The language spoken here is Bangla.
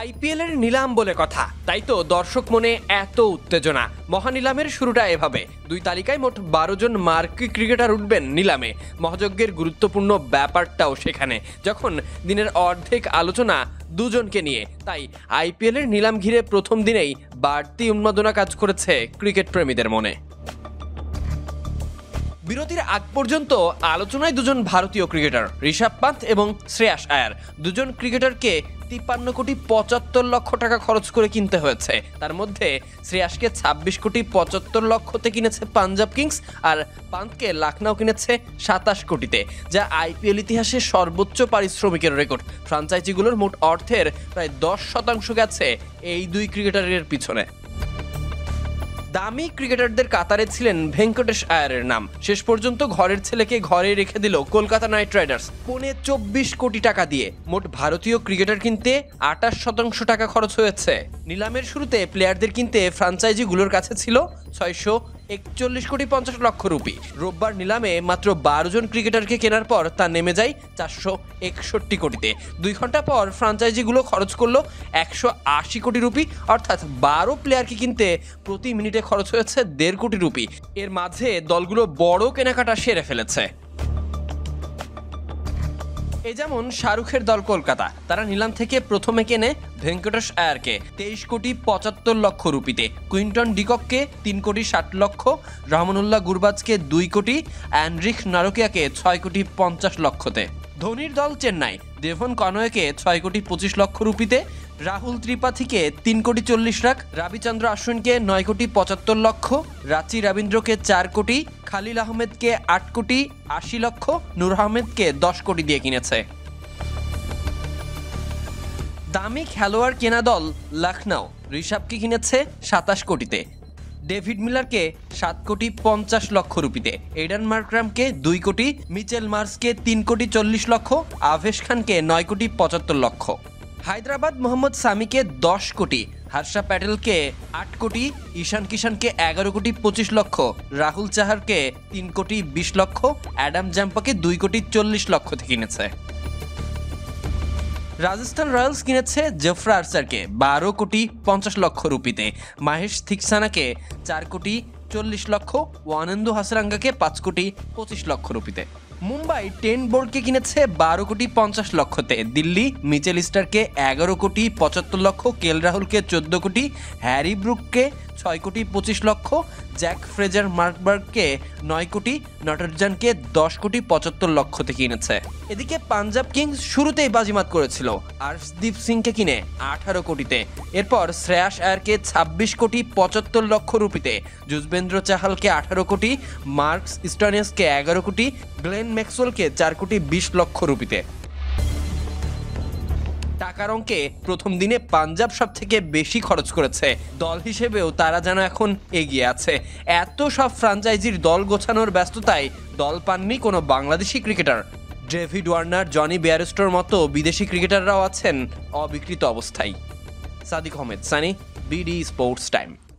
আইপিএল এর নিলাম বলে কথা, তাই তো দর্শক মনে এত উত্তেজনা। মহানিলামের শুরুটা এভাবে, দুই তালিকায় মোট 12 জন মার্কি ক্রিকেটার উঠবেন নিলামে। মহাযজ্ঞের গুরুত্বপূর্ণ ব্যাপারটাও সেখানে, যখন দিনের অর্ধেক আলোচনা দুজনকে নিয়ে। তাই আইপিএল এর নিলাম ঘিরে প্রথম দিনেই বাড়তি উন্মাদনা কাজ করেছে ক্রিকেট প্রেমীদের মনে। বিরতির আগ পর্যন্ত আলোচনায় দুজন ভারতীয় ক্রিকেটার ঋষভ পান্ত এবং শ্রেয়াস আয়ার। দুজন ক্রিকেটারকে 53 কোটি 75 লক্ষ টাকা খরচ করে কিনতে হয়েছে। তার মধ্যে শ্রেয়াসকে 26 কোটি 75 লক্ষতে কিনেছে পাঞ্জাব কিংস, আর পান্তকে লখনউ কিনেছে 27 কোটিতে, যা আইপিএল ইতিহাসে সর্বোচ্চ পারিশ্রমিকের রেকর্ড। ফ্রাঞ্চাইজিগুলোর মোট অর্থের প্রায় 10% গেছে এই দুই ক্রিকেটারের পিছনে। দামি ক্রিকেটারদের কাতারে ছিলেন ভেঙ্কটেশ আয়ারের নাম। শেষ পর্যন্ত ঘরের ছেলেকে ঘরে রেখে দিল কলকাতা নাইট রাইডার্স 24 কোটি টাকা দিয়ে। মোট ভারতীয় ক্রিকেটার কিনতে 28% টাকা খরচ হয়েছে। নিলামের শুরুতে প্লেয়ারদের কিনতে ফ্রাঞ্চাইজিগুলোর কাছে ছিল 641 কোটি 50 লক্ষ রুপি। রোববার নিলামে মাত্র 12 জন ক্রিকেটারকে কেনার পর তা নেমে যায় 461 কোটিতে। 2 ঘন্টা পর ফ্রাঞ্চাইজিগুলো খরচ করলো 180 কোটি রুপি, অর্থাৎ 12 প্লেয়ারকে কিনতে প্রতি মিনিটে খরচ হয়েছে 1.5 কোটি রুপি। এর মাঝে দলগুলো বড় কেনাকাটা সেরে ফেলেছে। এই যেমন শাহরুখের দল কলকাতা, তারা নিলাম থেকে প্রথমে কেনে ভেঙ্কটেশ আয়ারকে 23 কোটি 75 লক্ষ রুপিতে, কুইন্টন ডিকককে 3 কোটি 60 লক্ষ, রহমানুল্লাহ গুরবাজকে 2 কোটি, অ্যান্ড্রিক নারকিয়াকে 6 কোটি 50 লক্ষতে। ধোনির দল চেন্নাই দেভন কনওয়েকে 6 কোটি 25 লক্ষ রুপিতে, রাহুল ত্রিপাঠীকে 3 কোটি 40 লাখ, রবিচন্দ্র অশ্বিনকে 9 কোটি 75 লক্ষ, রাচি রবীন্দ্রকে 4 কোটি, খালিল আহমেদকে 8 কোটি 80 লক্ষ, নূর আহমেদকে 10 কোটি দিয়ে কিনেছে। দামি খেলোয়াড় কেনা দল লখনউ ঋষভকে কিনেছে 27 কোটিতে, ডেভিড মিলারকে 7 কোটি 50 লক্ষ রুপিতে, এডেন মার্করামকে 2 কোটি, মিচেল মার্সকে 3 কোটি 40 লক্ষ, আভেশ খানকে 9 কোটি 75 লক্ষ। হায়দ্রাবাদ মোহাম্মদ সামিকে 10 কোটি, হর্ষা প্যাটেলকে 8 কোটি, ঈশান কিষানকে 11 কোটি 25 লক্ষ, রাহুল চাহারকে 3 কোটি 20 লক্ষ, অ্যাডাম জাম্পাকে 2 কোটি 40 লক্ষতে কিনেছে। রাজস্থান রয়্যালস কিনেছে জফরা আর্চারকে 12 কোটি 50 লক্ষ রুপিতে, মাহেশ থিকসানাকে 4 কোটি 40 লক্ষ, ওয়ানেন্দু হাসরাঙ্গাকে 5 কোটি 25 লক্ষ রুপিতে। মুম্বাই টেন বোর্ডকে কিনেছে 12 কোটি 50 লক্ষতে, দিল্লি মিচেল স্টারকে 11 কোটি 75 লক্ষ, কেএল রাহুলকে 14 কোটি, হ্যারি ব্রুককে 6 কোটি 25 লক্ষ, জ্যাক ফ্রেজার মার্কবার্গকে 9 কোটি, নটরজানকে 10 কোটি 75 লক্ষতে কিনেছে। এদিকে পাঞ্জাব কিংস শুরুতেই বাজিমাত করেছিল আর্শদীপ সিংকে কিনে 18 কোটিতে। এরপর শ্রেয়াস আয়ারকে 26 কোটি 75 লক্ষ রুপিতে, যুজবেন্দ্র চাহালকে 18 কোটি, মার্কস স্টোনেসকে 11 কোটি, গ্লেন ম্যাক্সওয়েলকে 4 কোটি 20 লক্ষ রুপিতে। টাকার অঙ্কে প্রথম দিনে পাঞ্জাব সব থেকে বেশি খরচ করেছে। দল হিসেবেও তারা যেন এখন এগিয়ে আছে। এত সব ফ্র্যাঞ্চাইজির দল গোছানোর ব্যস্ততায় দল পাননি কোনো Bangladeshi cricketer. David Warner, Jonny বেয়ারস্টোর মতো বিদেশি ক্রিকেটাররাও আছেন অবিকৃত অবস্থায়। Sadiq Ahmed Sunny, BD sports time.